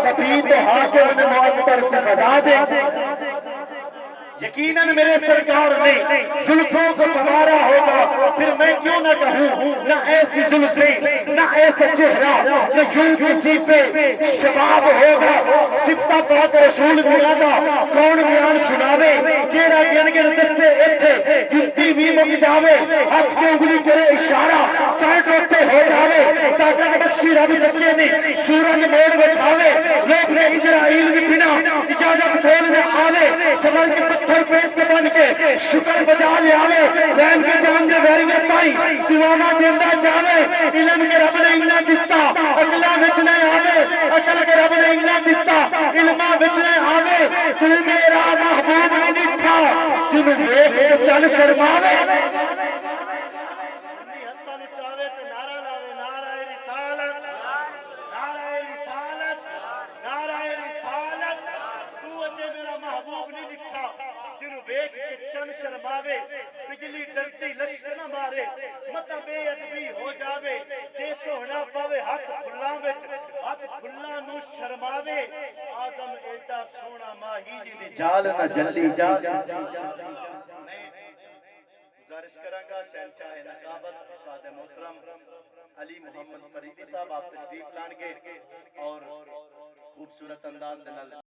کبھی تو حاکم معطر سے فضا دے۔ یقیناً میرے سرکار نے زلفوں کو سنوارا ہوگا، پھر میں کیوں نہ کہوں نہ ایسی زلفیں نہ ایسا چہرہ نہ یوں کسی پہ شباب ہوگا۔ صفتہ پاک رسول میاں دا کون بیان سناوے، کیڑا گن گن دسے اتھے گنتی بھی مک جاوے، ہاتھ کے انگلی کرے اشارہ چاٹ روتے ہو جاوے، طاقت بخشی رب سچے نے سورج موڑ بٹھاوے، لوگ نے اسرائیل بھی بنا اجازت کھولنے آوے، سمجھ کے پتھر پیٹ کے بن کے شکر بجا لے آوے، رحم کے جان دے ویریت آئی دیوانہ دیندہ جاوے، علم کے رب نے انہا دیتا اقلہ وچنے آوے، اقل کے رب نے انہا دیتا علمہ وچنے آوے، تو میرا محبوب نہیں تھا تم دیکھ کے چل شرماوے۔ شرماوے بجلی ڈرتی لشکر نہ مارے مطا بے ادبی ہو جاوے جے سوہنا پاوے ہاتھ کھلا نو شرماوے آزم ایڈا سونا ماہی جی دی جال نہ جلی جا۔ میں گزارش کروں گا شہنشاہ نقابت استاد محترم علی محمد فریدی صاحب آپ تشریف لان گے اور خوبصورت انداز دنال